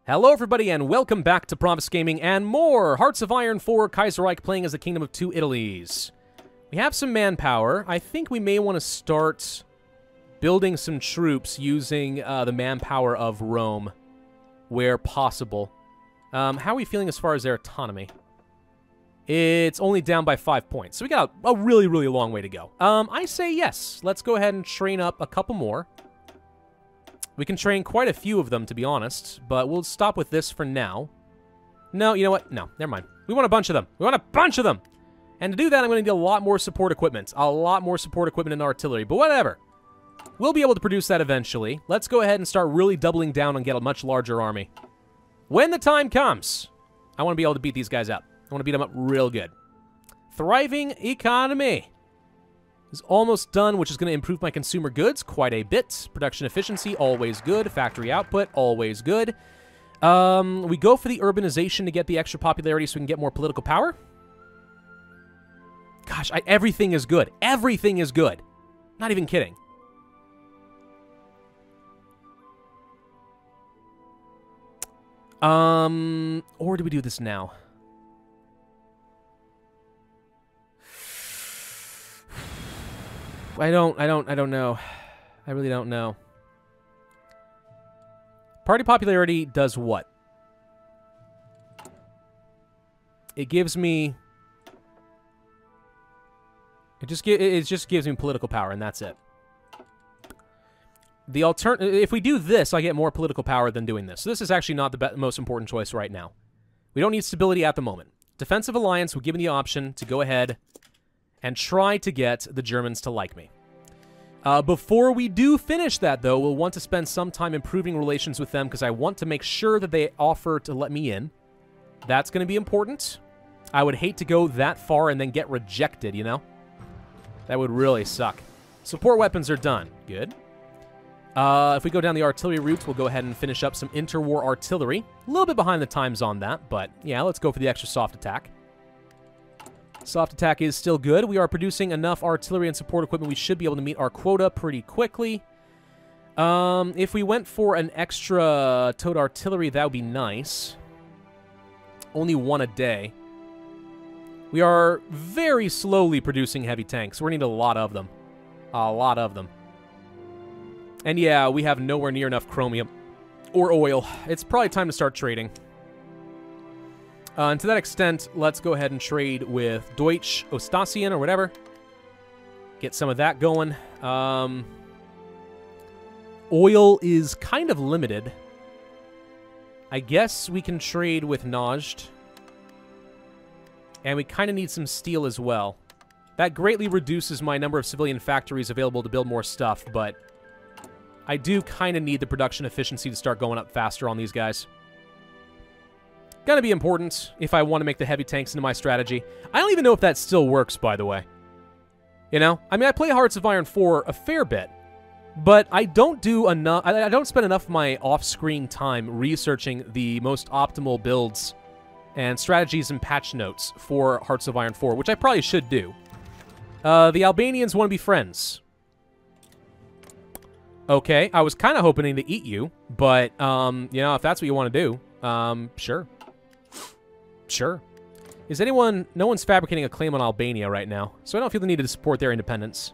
Hello everybody and welcome back to Pravus Gaming and more Hearts of Iron 4 Kaiserreich playing as the Kingdom of Two Sicilies. We have some manpower. I think we may want to start building some troops using the manpower of Rome where possible. How are we feeling as far as their autonomy? It's only down by 5 points, so we got a really, really long way to go. I say yes. Let's go ahead and train up a couple more. We can train quite a few of them, to be honest, but we'll stop with this for now. No, you know what? No, never mind. We want a bunch of them. We want a bunch of them! And to do that, I'm going to need a lot more support equipment. A lot more support equipment in artillery, but whatever. We'll be able to produce that eventually. Let's go ahead and start really doubling down and get a much larger army. When the time comes, I want to be able to beat these guys up. I want to beat them up real good. Thriving economy is almost done, which is going to improve my consumer goods quite a bit. Production efficiency, always good. Factory output, always good. We go for the urbanization to get the extra popularity so we can get more political power. Gosh, everything is good. Everything is good. Not even kidding. Or do we do this now? I don't know. I really don't know. Party popularity does what? It gives me... It just gives me political power, and that's it. The if we do this, I get more political power than doing this. So this is actually not the most important choice right now. We don't need stability at the moment. Defensive alliance will give me the option to go ahead and try to get the Germans to like me. Before we do finish that, though, we'll want to spend some time improving relations with them because I want to make sure that they offer to let me in. That's going to be important. I would hate to go that far and then get rejected, you know? That would really suck. Support weapons are done. Good. If we go down the artillery routes, we'll go ahead and finish up some interwar artillery. A little bit behind the times on that, but yeah, let's go for the extra soft attack. Soft attack is still good. We are producing enough artillery and support equipment. We should be able to meet our quota pretty quickly. If we went for an extra towed artillery, that would be nice. Only one a day. We are very slowly producing heavy tanks. We're going to need a lot of them. A lot of them. And yeah, we have nowhere near enough chromium or oil. It's probably time to start trading. And to that extent, let's go ahead and trade with Deutsch Ostasien or whatever. Get some of that going. Oil is kind of limited. I guess we can trade with Najd. And we kind of need some steel as well. That greatly reduces my number of civilian factories available to build more stuff, but I do kind of need the production efficiency to start going up faster on these guys. Gonna be important if I want to make the heavy tanks into my strategy. I don't even know if that still works, by the way. You know? I mean, I play Hearts of Iron 4 a fair bit, but I don't do enough... I don't spend enough of my off-screen time researching the most optimal builds and strategies and patch notes for Hearts of Iron 4, which I probably should do. The Albanians want to be friends. Okay, I was kind of hoping to eat you, but, you know, if that's what you want to do, sure. Sure. Is anyone... No one's fabricating a claim on Albania right now, so I don't feel the need to support their independence.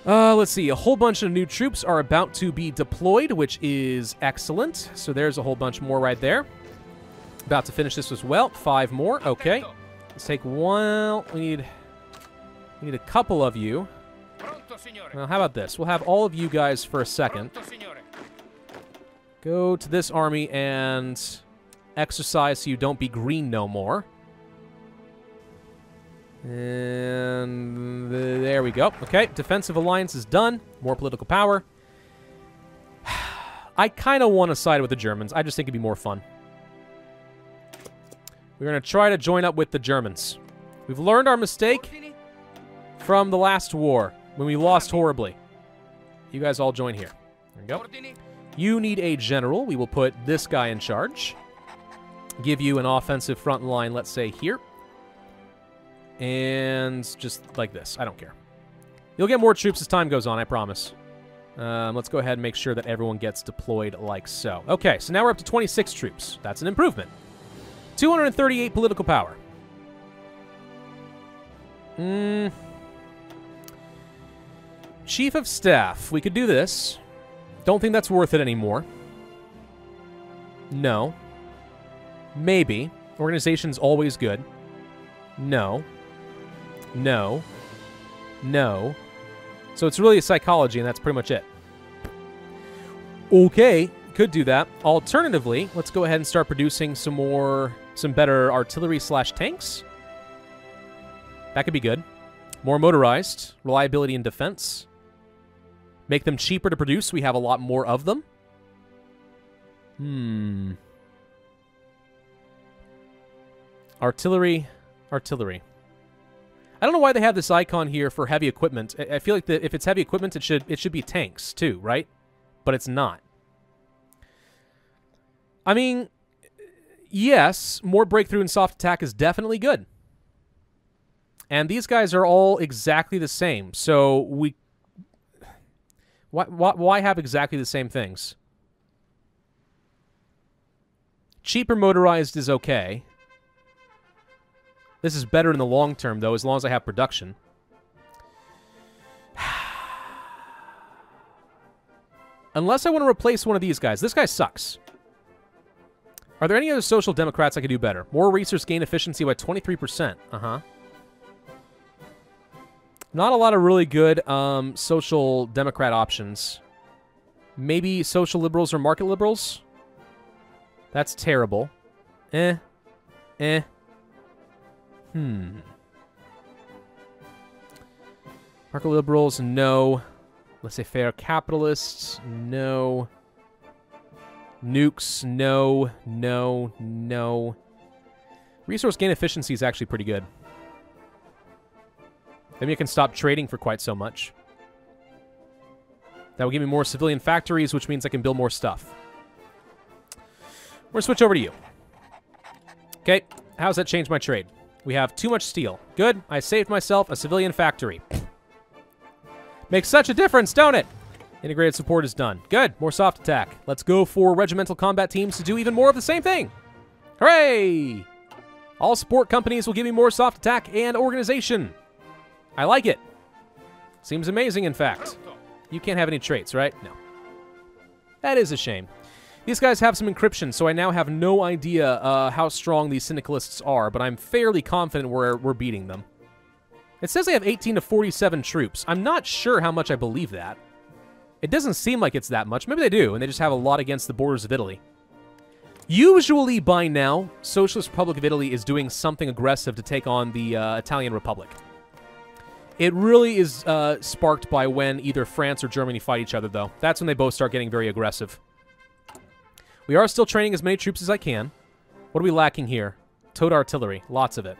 Let's see. A whole bunch of new troops are about to be deployed, which is excellent. So there's a whole bunch more right there. About to finish this as well. 5 more. Okay. Let's take one... We need a couple of you. Well, how about this? We'll have all of you guys for a second. Go to this army and exercise so you don't be green no more. And there we go. Okay, defensive alliance is done. More political power. I kind of want to side with the Germans. I just think it'd be more fun. We're going to try to join up with the Germans. We've learned our mistake from the last war, when we lost horribly. You guys all join here. There we go. You need a general. We will put this guy in charge. Give you an offensive front line, let's say, here. And just like this. I don't care. You'll get more troops as time goes on, I promise. Let's go ahead and make sure that everyone gets deployed like so. Okay, so now we're up to 26 troops. That's an improvement. 238 political power. Chief of Staff. We could do this. Don't think that's worth it anymore. No. Maybe. Organization's always good. No. No. No. So it's really a psychology, and that's pretty much it. Okay, could do that. Alternatively, let's go ahead and start producing some better artillery/tanks. That could be good. More motorized, reliability and defense. Make them cheaper to produce. We have a lot more of them. Artillery. I don't know why they have this icon here for heavy equipment. I feel like that if it's heavy equipment, it should be tanks too, right? But it's not. I mean, yes, more breakthrough and soft attack is definitely good. And these guys are all exactly the same. So why have exactly the same things? Cheaper motorized is okay. This is better in the long term, though, as long as I have production. Unless I want to replace one of these guys. This guy sucks. Are there any other social democrats I could do better? More resource gain efficiency by 23%. Not a lot of really good social democrat options. Maybe social liberals or market liberals? That's terrible. Market liberals, no. Let's say fair capitalists, no. Nukes, no, no, no. Resource gain efficiency is actually pretty good. Maybe I can stop trading for quite so much. That will give me more civilian factories, which means I can build more stuff. We're going to switch over to you. Okay, how does that change my trade? We have too much steel. Good, I saved myself a civilian factory. Makes such a difference, don't it? Integrated support is done. Good, more soft attack. Let's go for regimental combat teams to do even more of the same thing. Hooray! All support companies will give me more soft attack and organization. I like it. Seems amazing, in fact. You can't have any traits, right? No. That is a shame. These guys have some encryption, so I now have no idea how strong these syndicalists are, but I'm fairly confident we're beating them. It says they have 18 to 47 troops. I'm not sure how much I believe that. It doesn't seem like it's that much. Maybe they do, and they just have a lot against the borders of Italy. Usually, by now, Socialist Republic of Italy is doing something aggressive to take on the Italian Republic. It really is sparked by when either France or Germany fight each other, though. That's when they both start getting very aggressive. We are still training as many troops as I can. What are we lacking here? Towed artillery. Lots of it.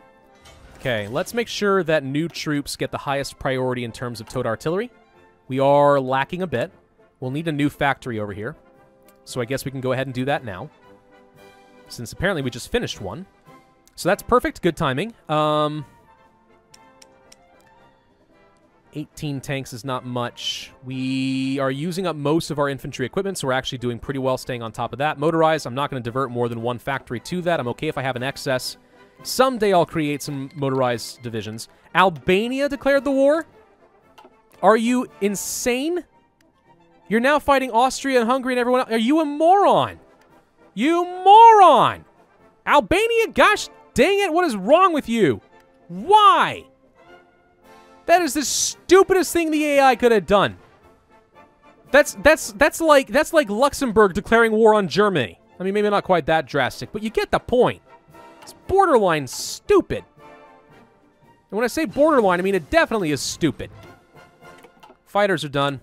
Okay, let's make sure that new troops get the highest priority in terms of towed artillery. We are lacking a bit. We'll need a new factory over here. So I guess we can go ahead and do that now. Since apparently we just finished one. So that's perfect. Good timing. 18 tanks is not much. We are using up most of our infantry equipment, so we're actually doing pretty well staying on top of that. Motorized, I'm not going to divert more than one factory to that. I'm okay if I have an excess. Someday I'll create some motorized divisions. Albania declared the war? Are you insane? You're now fighting Austria and Hungary and everyone else. Are you a moron? You moron! Albania, gosh dang it, what is wrong with you? Why? That is the stupidest thing the AI could have done. That's like Luxembourg declaring war on Germany. I mean, maybe not quite that drastic, but you get the point. It's borderline stupid. And when I say borderline, I mean it definitely is stupid. Fighters are done.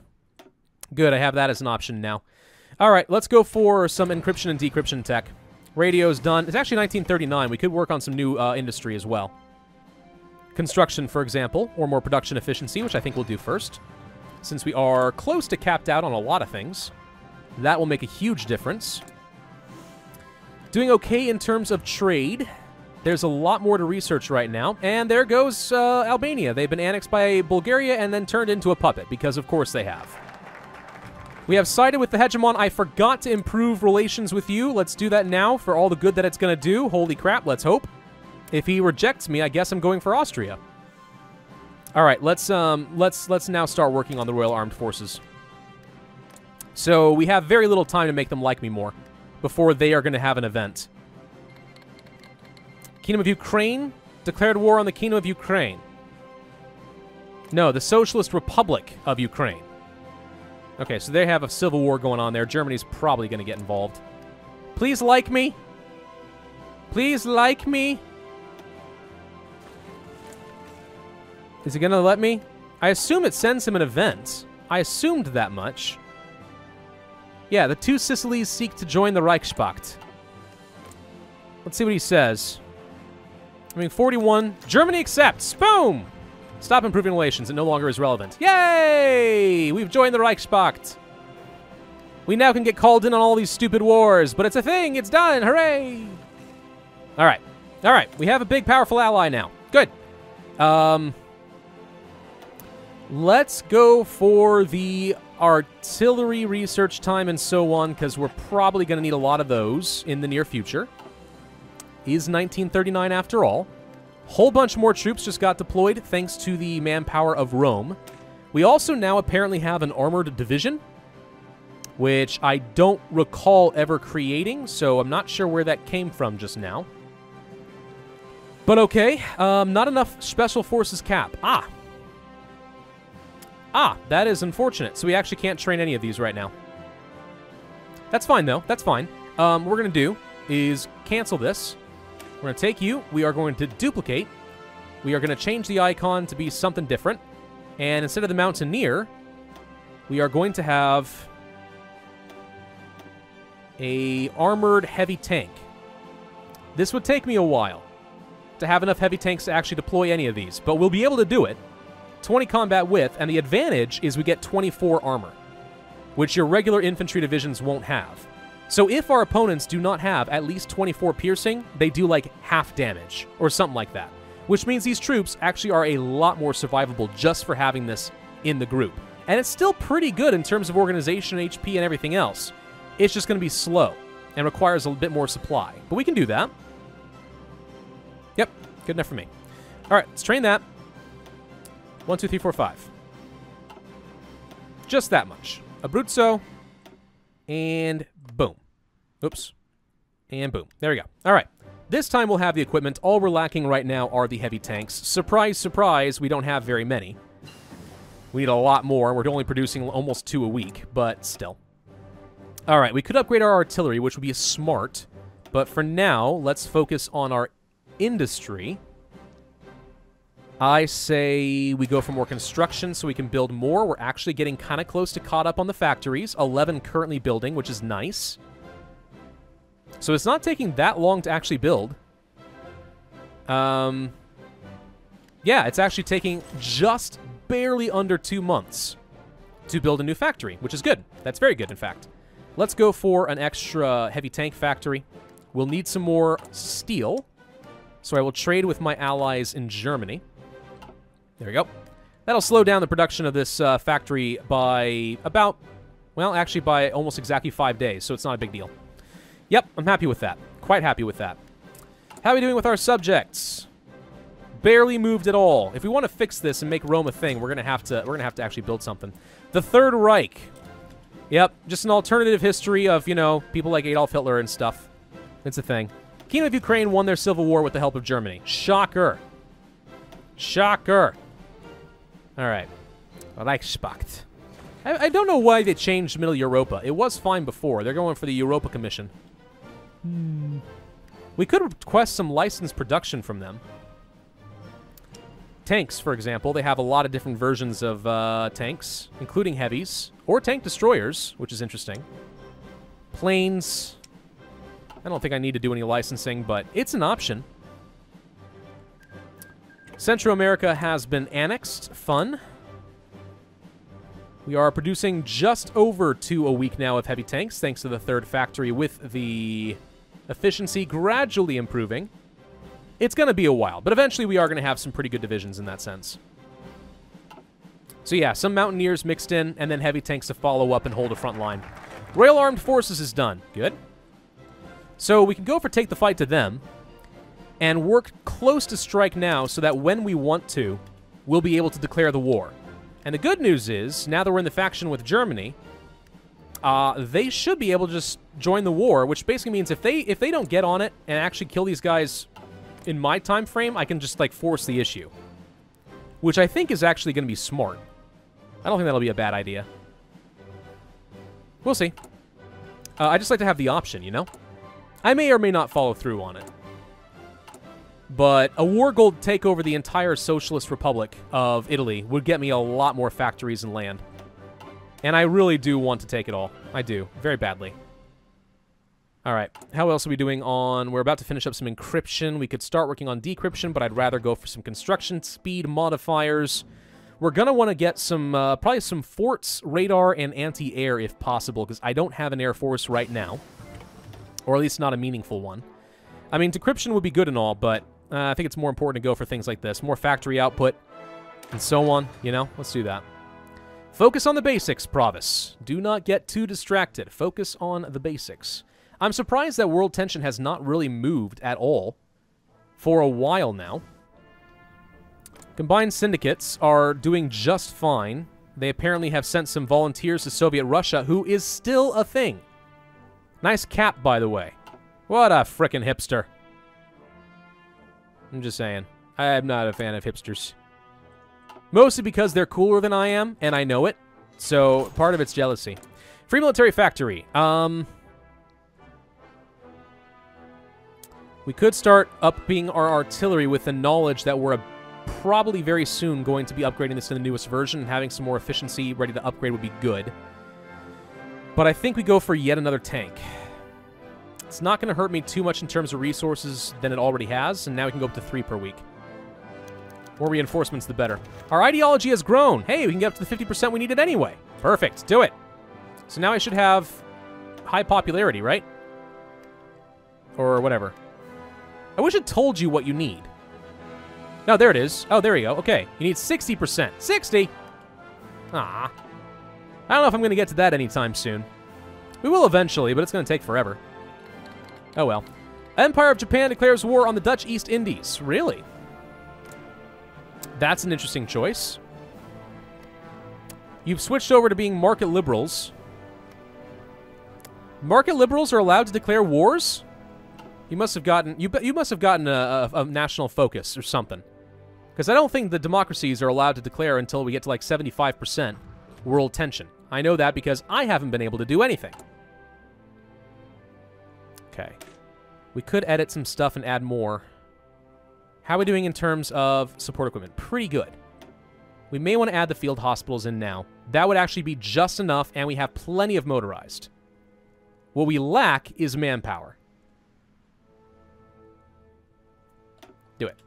Good, I have that as an option now. All right, let's go for some encryption and decryption tech. Radio's done. It's actually 1939. We could work on some new industry as well. Construction, for example, or more production efficiency, which I think we'll do first. Since we are close to capped out on a lot of things, that will make a huge difference. Doing okay in terms of trade. There's a lot more to research right now. And there goes Albania. They've been annexed by Bulgaria and then turned into a puppet, because of course they have. We have sided with the hegemon. I forgot to improve relations with you. Let's do that now for all the good that it's going to do. Holy crap, let's hope. If he rejects me, I guess I'm going for Austria. All right, let's now start working on the Royal Armed Forces. So we have very little time to make them like me more before they are going to have an event. Kingdom of Ukraine declared war on the Kingdom of Ukraine. No, the Socialist Republic of Ukraine. Okay, so they have a civil war going on there. Germany's probably going to get involved. Please like me. Please like me. Is it going to let me? I assume it sends him an event. I assumed that much. Yeah, the Two Sicilies seek to join the Reichspakt. Let's see what he says. I mean, 41. Germany accepts. Boom! Stop improving relations. It no longer is relevant. Yay! We've joined the Reichspakt. We now can get called in on all these stupid wars, but it's a thing. It's done. Hooray! All right. All right. We have a big, powerful ally now. Good. Let's go for the artillery research time and so on, because we're probably going to need a lot of those in the near future. Is 1939 after all. Whole bunch more troops just got deployed thanks to the manpower of Rome. We also now apparently have an armored division, which I don't recall ever creating, so I'm not sure where that came from just now. But okay, not enough special forces cap. That is unfortunate. So we actually can't train any of these right now. That's fine, though. That's fine. What we're going to do is cancel this. We're going to take you. We are going to duplicate. We are going to change the icon to be something different. And instead of the Mountaineer, we are going to have a armored heavy tank. This would take me a while to have enough heavy tanks to actually deploy any of these, but we'll be able to do it. 20 combat width, and the advantage is we get 24 armor, which your regular infantry divisions won't have. So if our opponents do not have at least 24 piercing, they do like half damage, or something like that. Which means these troops actually are a lot more survivable just for having this in the group. And it's still pretty good in terms of organization, HP, and everything else. It's just going to be slow, and requires a bit more supply. But we can do that. Yep, good enough for me. Alright, let's train that. 1, 2, 3, 4, 5. Just that much. Abruzzo, and boom. Oops. And boom. There we go. All right. This time we'll have the equipment. All we're lacking right now are the heavy tanks. Surprise, surprise, we don't have very many. We need a lot more. We're only producing almost 2 a week, but still. All right, we could upgrade our artillery, which would be smart. But for now, let's focus on our industry. I say we go for more construction so we can build more. We're actually getting kind of close to caught up on the factories. 11 currently building, which is nice. So it's not taking that long to actually build. Yeah, it's actually taking just barely under 2 months to build a new factory, which is good. That's very good, in fact. Let's go for an extra heavy tank factory. We'll need some more steel, so I will trade with my allies in Germany. There we go. That'll slow down the production of this factory by about, well, actually by almost exactly 5 days, so it's not a big deal. Yep, I'm happy with that. Quite happy with that. How are we doing with our subjects? Barely moved at all. If we want to fix this and make Rome a thing, we're gonna have to actually build something. The Third Reich. Yep, just an alternative history of, you know, people like Adolf Hitler and stuff. It's a thing. Kingdom of Ukraine won their civil war with the help of Germany. Shocker. Shocker. All right. Reichspakt. I don't know why they changed Middle Europa. It was fine before. They're going for the Europa Commission. We could request some licensed production from them. Tanks, for example. They have a lot of different versions of tanks, including heavies, or tank destroyers, which is interesting. Planes. I don't think I need to do any licensing, but it's an option. Central America has been annexed. Fun. We are producing just over 2 a week now of heavy tanks, thanks to the third factory, with the efficiency gradually improving. It's going to be a while, but eventually we are going to have some pretty good divisions in that sense. So yeah, some mountaineers mixed in, and then heavy tanks to follow up and hold a front line. Royal Armed Forces is done. Good. So we can go for take the fight to them, and work close to strike now so that when we want to, we'll be able to declare the war. And the good news is, now that we're in the faction with Germany, they should be able to just join the war, which basically means if they don't get on it and actually kill these guys in my time frame, I can just, like, force the issue. Which I think is actually going to be smart. I don't think that'll be a bad idea. We'll see. I just like to have the option, you know? I may or may not follow through on it. But a war goal to take over the entire Socialist Republic of Italy would get me a lot more factories and land. And I really do want to take it all. I do. Very badly. Alright. How else are we doing on... We're about to finish up some encryption. We could start working on decryption, but I'd rather go for some construction speed modifiers. We're going to want to get some... probably some forts, radar, and anti-air if possible, because I don't have an air force right now. Or at least not a meaningful one. I mean, decryption would be good and all, but... I think it's more important to go for things like this. More factory output, and so on. You know, let's do that. Focus on the basics, Pravus. Do not get too distracted. Focus on the basics. I'm surprised that world tension has not really moved at all for a while now. Combined syndicates are doing just fine. They apparently have sent some volunteers to Soviet Russia, who is still a thing. Nice cap, by the way. What a frickin' hipster. I'm just saying. I'm not a fan of hipsters. Mostly because they're cooler than I am, and I know it. So, part of it's jealousy. Free Military Factory. We could start upping our artillery with the knowledge that we're probably very soon going to be upgrading this to the newest version, and having some more efficiency ready to upgrade would be good. But I think we go for yet another tank. It's not going to hurt me too much in terms of resources than it already has, and now we can go up to 3 per week. More reinforcements, the better. Our ideology has grown. Hey, we can get up to the 50% we needed anyway. Perfect. Do it. So now I should have high popularity, right? Or whatever. I wish it told you what you need. No, there it is. Oh, there you go. Okay. You need 60%. 60? Ah. I don't know if I'm going to get to that anytime soon. We will eventually, but it's going to take forever. Oh well. Empire of Japan declares war on the Dutch East Indies. Really? That's an interesting choice. You've switched over to being market liberals. Market liberals are allowed to declare wars? You must have gotten you must have gotten a national focus or something. Because I don't think the democracies are allowed to declare until we get to like 75% world tension. I know that because I haven't been able to do anything. Okay. We could edit some stuff and add more. How are we doing in terms of support equipment? Pretty good. We may want to add the field hospitals in now. That would actually be just enough, and we have plenty of motorized. What we lack is manpower. Do it.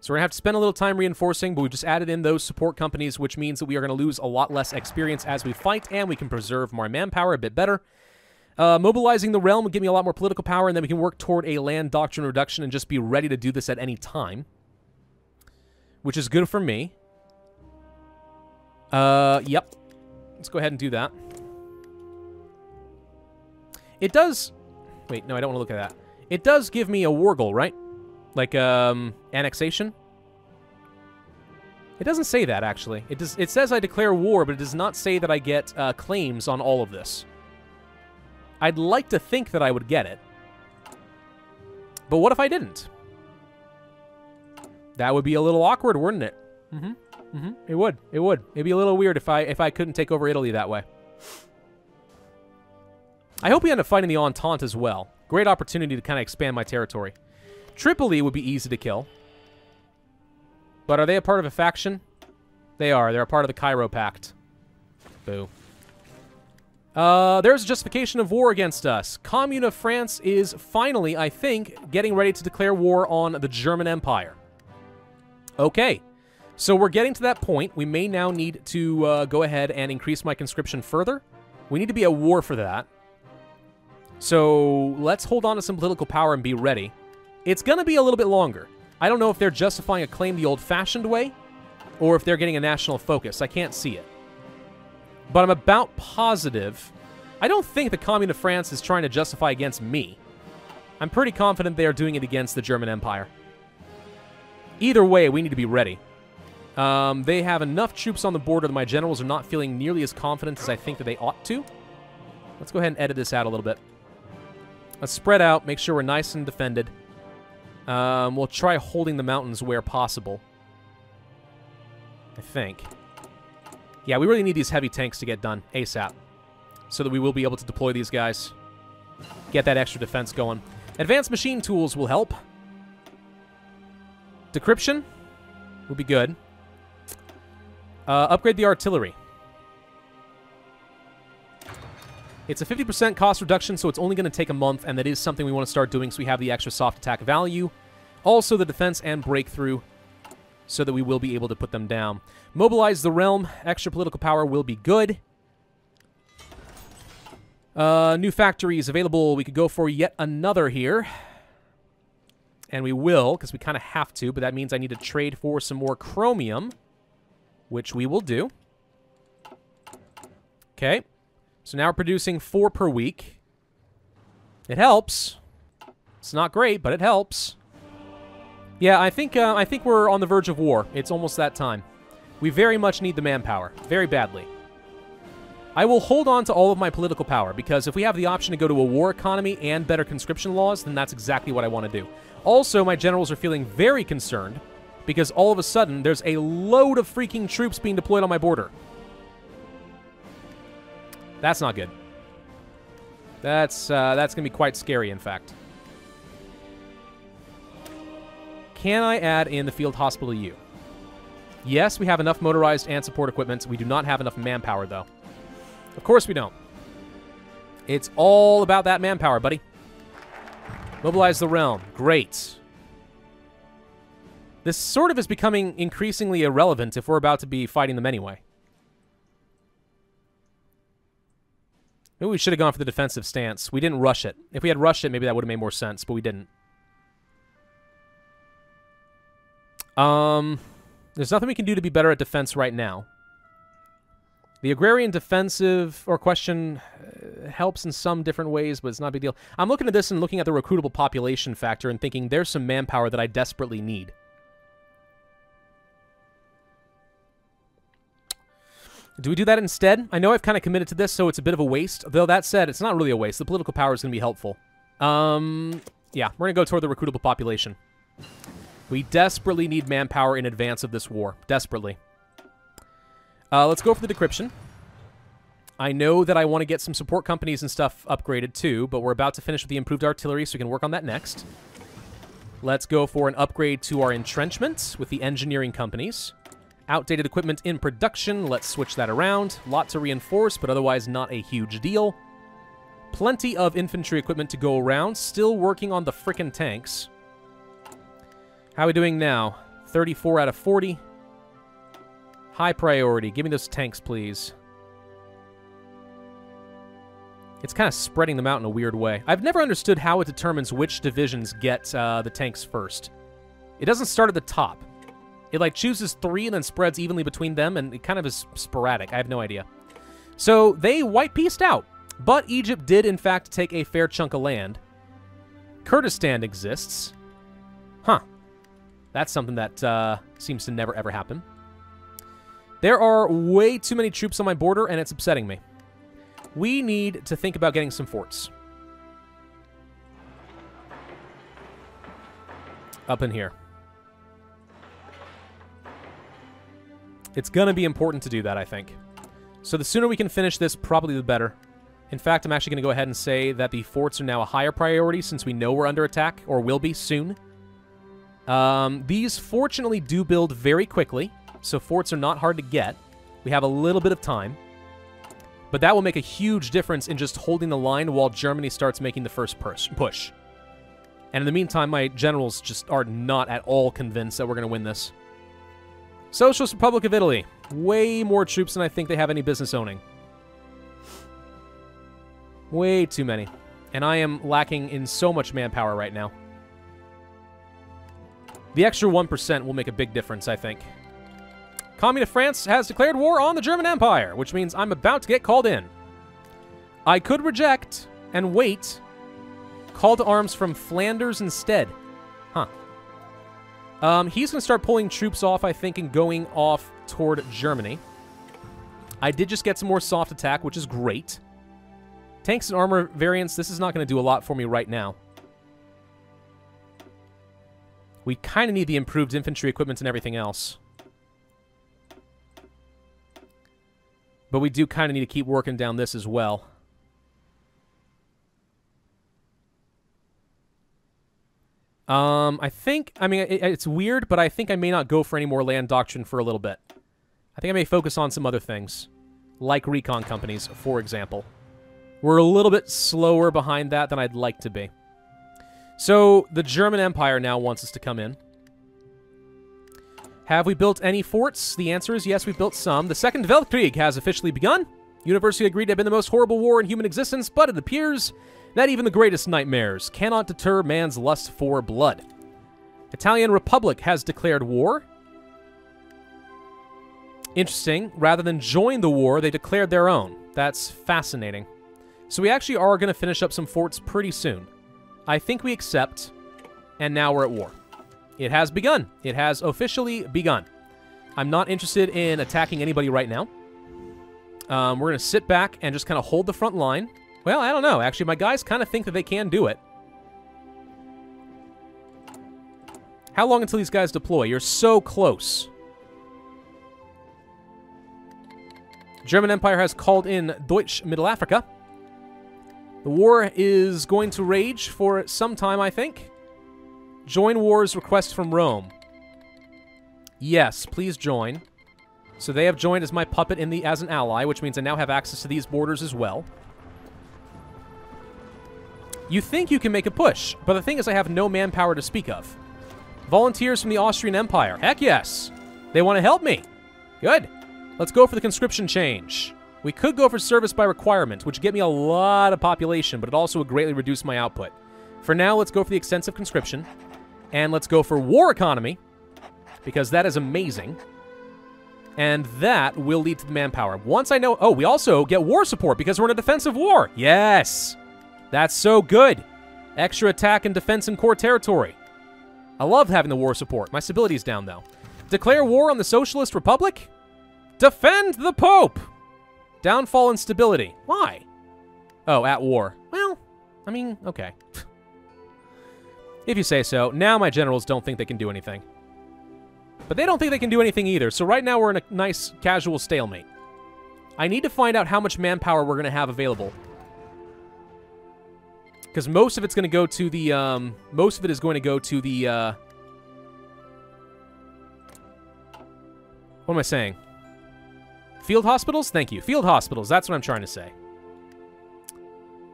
So we're going to have to spend a little time reinforcing, but we've just added in those support companies, which means that we are going to lose a lot less experience as we fight, and we can preserve more manpower a bit better. Mobilizing the realm will give me a lot more political power, and then we can work toward a land doctrine reduction and just be ready to do this at any time. Which is good for me. Yep. Let's go ahead and do that. It does... Wait, no, I don't want to look at that. It does give me a war goal, right? Like, annexation? It doesn't say that, actually. It says I declare war, but it does not say that I get claims on all of this. I'd like to think that I would get it. But what if I didn't? That would be a little awkward, wouldn't it? It would. It would. It'd be a little weird if I couldn't take over Italy that way. I hope we end up fighting the Entente as well. Great opportunity to kind of expand my territory. Tripoli would be easy to kill. But are they a part of a faction? They are. They're a part of the Cairo Pact. Boo. There's a justification of war against us. Commune of France is finally, I think, getting ready to declare war on the German Empire. Okay. So we're getting to that point. We may now need to go ahead and increase my conscription further. We need to be at war for that. So let's hold on to some political power and be ready. It's going to be a little bit longer. I don't know if they're justifying a claim the old-fashioned way, or if they're getting a national focus. I can't see it. But I'm about positive. I don't think the Commune of France is trying to justify against me. I'm pretty confident they are doing it against the German Empire. Either way, we need to be ready. They have enough troops on the border that my generals are not feeling nearly as confident as I think that they ought to. Let's go ahead and edit this out a little bit. Let's spread out, make sure we're nice and defended. We'll try holding the mountains where possible. I think. Yeah, we really need these heavy tanks to get done ASAP, so that we will be able to deploy these guys. Get that extra defense going. Advanced machine tools will help. Decryption will be good. Upgrade the artillery. It's a 50% cost reduction, so it's only going to take a month, and that is something we want to start doing so we have the extra soft attack value. Also the defense and breakthrough, so that we will be able to put them down. Mobilize the realm. Extra political power will be good. New factories available. We could go for yet another here. And we will, because we kind of have to, but that means I need to trade for some more chromium, which we will do. Okay. So now we're producing 4 per week. It helps. It's not great, but it helps. Yeah, I think we're on the verge of war. It's almost that time. We very much need the manpower. Very badly. I will hold on to all of my political power, because if we have the option to go to a war economy and better conscription laws, then that's exactly what I want to do. Also, my generals are feeling very concerned, because all of a sudden, there's a load of freaking troops being deployed on my border. That's not good. That's going to be quite scary, in fact. Can I add in the field hospital U? Yes, we have enough motorized and support equipment. We do not have enough manpower, though. Of course we don't. It's all about that manpower, buddy. Mobilize the realm. Great. This sort of is becoming increasingly irrelevant if we're about to be fighting them anyway. Maybe we should have gone for the defensive stance. We didn't rush it. If we had rushed it, maybe that would have made more sense, but we didn't. There's nothing we can do to be better at defense right now. The agrarian defensive or question helps in some different ways, but it's not a big deal. I'm looking at this and looking at the recruitable population factor and thinking there's some manpower that I desperately need. Do we do that instead? I know I've kind of committed to this, so it's a bit of a waste. Though that said, it's not really a waste. The political power is going to be helpful. Yeah, we're going to go toward the recruitable population. We desperately need manpower in advance of this war. Desperately. Let's go for the decryption. I know that I want to get some support companies and stuff upgraded too, but we're about to finish with the improved artillery, so we can work on that next. Let's go for an upgrade to our entrenchments with the engineering companies. Outdated equipment in production. Let's switch that around. Lot to reinforce, but otherwise not a huge deal. Plenty of infantry equipment to go around. Still working on the frickin' tanks. How are we doing now? 34 out of 40. High priority. Give me those tanks, please. It's kind of spreading them out in a weird way. I've never understood how it determines which divisions get the tanks first. It doesn't start at the top. It, like, chooses 3 and then spreads evenly between them, and it kind of is sporadic. I have no idea. So, they white-pieced out. But Egypt did, in fact, take a fair chunk of land. Kurdistan exists. Huh. That's something that seems to never, ever happen. There are way too many troops on my border, and it's upsetting me. We need to think about getting some forts. Up in here. It's going to be important to do that, I think. So the sooner we can finish this, probably the better. In fact, I'm actually going to go ahead and say that the forts are now a higher priority since we know we're under attack, or will be soon. These fortunately do build very quickly, so forts are not hard to get. We have a little bit of time. But that will make a huge difference in just holding the line while Germany starts making the first push. And in the meantime, my generals just are not at all convinced that we're going to win this. Socialist Republic of Italy. Way more troops than I think they have any business owning. Way too many. And I am lacking in so much manpower right now. The extra 1% will make a big difference, I think. Communist France has declared war on the German Empire, which means I'm about to get called in. I could reject and wait. Call to arms from Flanders instead. Huh. He's going to start pulling troops off, I think, and going off toward Germany. I did just get some more soft attack, which is great. Tanks and armor variants, this is not going to do a lot for me right now. We kind of need the improved infantry equipment and everything else. But we do kind of need to keep working down this as well. I think, I mean, it's weird, but I think I may not go for any more land doctrine for a little bit. I think I may focus on some other things, like recon companies, for example. We're a little bit slower behind that than I'd like to be. So, the German Empire now wants us to come in. Have we built any forts? The answer is yes, we've built some. The Second Weltkrieg has officially begun. Universally agreed to have been the most horrible war in human existence, but it appears that even the greatest nightmares cannot deter man's lust for blood. Italian Republic has declared war. Interesting. Rather than join the war, they declared their own. That's fascinating. So we actually are going to finish up some forts pretty soon. I think we accept, and now we're at war. It has begun. It has officially begun. I'm not interested in attacking anybody right now. We're going to sit back and just kind of hold the front line. Well, I don't know. Actually, my guys kind of think that they can do it. How long until these guys deploy? You're so close. German Empire has called in Deutsch Middle Africa. The war is going to rage for some time, I think. Join wars request from Rome. Yes, please join. So they have joined as my puppet as an ally, which means I now have access to these borders as well. You think you can make a push, but the thing is I have no manpower to speak of. Volunteers from the Austrian Empire. Heck yes. They want to help me. Good. Let's go for the conscription change. We could go for service by requirement, which would get me a lot of population, but it also would greatly reduce my output. For now, let's go for the extensive conscription. And let's go for war economy, because that is amazing. And that will lead to the manpower. Once I know... Oh, we also get war support because we're in a defensive war. Yes! That's so good. Extra attack and defense in core territory. I love having the war support. My stability's down, though. Declare war on the Socialist Republic? Defend the Pope! Downfall in stability. Why? Oh, at war. Well, I mean, okay. If you say so. Now my generals don't think they can do anything. But they don't think they can do anything either, so right now we're in a nice casual stalemate. I need to find out how much manpower we're going to have available. Because most of it's going to go to the, most of it is going to go to the, what am I saying? Field hospitals? Thank you. Field hospitals, that's what I'm trying to say.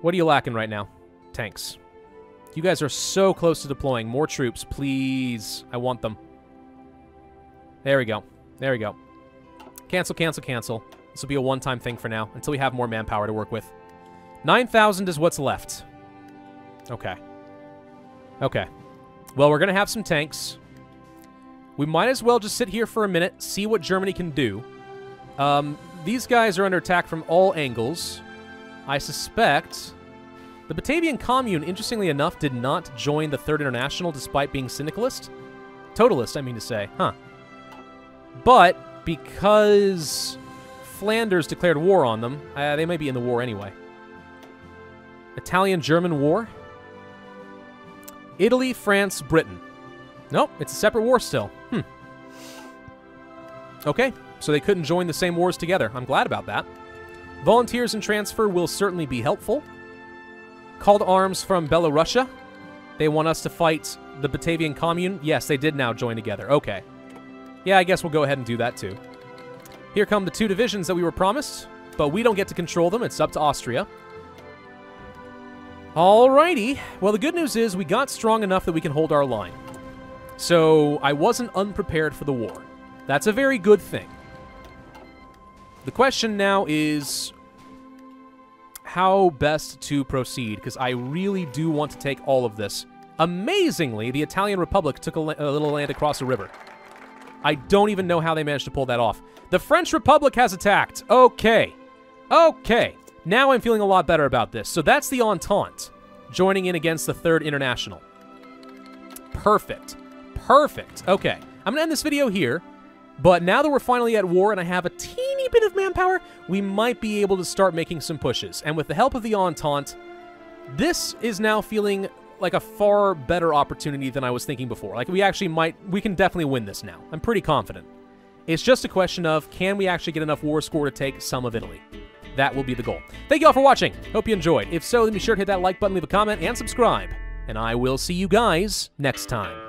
What are you lacking right now? Tanks. You guys are so close to deploying. More troops, please. I want them. There we go. There we go. Cancel, cancel, cancel. This will be a one-time thing for now, until we have more manpower to work with. 9,000 is what's left. Okay. Okay. Well, we're going to have some tanks. We might as well just sit here for a minute, see what Germany can do. These guys are under attack from all angles. I suspect... The Batavian Commune, interestingly enough, did not join the Third International despite being syndicalist. Totalist, I mean to say. Huh. But because Flanders declared war on them, they may be in the war anyway. Italian-German war? Italy, France, Britain. Nope, it's a separate war still. Okay, so they couldn't join the same wars together. I'm glad about that. Volunteers and transfer will certainly be helpful. Call to arms from Belorussia. They want us to fight the Batavian Commune. Yes, they did now join together. Okay. Yeah, I guess we'll go ahead and do that too. Here come the two divisions that we were promised, but we don't get to control them. It's up to Austria. Alrighty. Well, the good news is we got strong enough that we can hold our line. So I wasn't unprepared for the war. That's a very good thing. The question now is how best to proceed, because I really do want to take all of this. Amazingly, the Italian Republic took a little land across the river. I don't even know how they managed to pull that off. The French Republic has attacked. Okay. Okay. Now I'm feeling a lot better about this. So that's the Entente joining in against the Third International. Perfect. Perfect. Okay. I'm going to end this video here. But now that we're finally at war and I have a teeny bit of manpower, we might be able to start making some pushes. And with the help of the Entente, this is now feeling like a far better opportunity than I was thinking before. Like, we can definitely win this now. I'm pretty confident. It's just a question of, can we actually get enough war score to take some of Italy? That will be the goal. Thank you all for watching. Hope you enjoyed. If so, then be sure to hit that like button, leave a comment, and subscribe. And I will see you guys next time.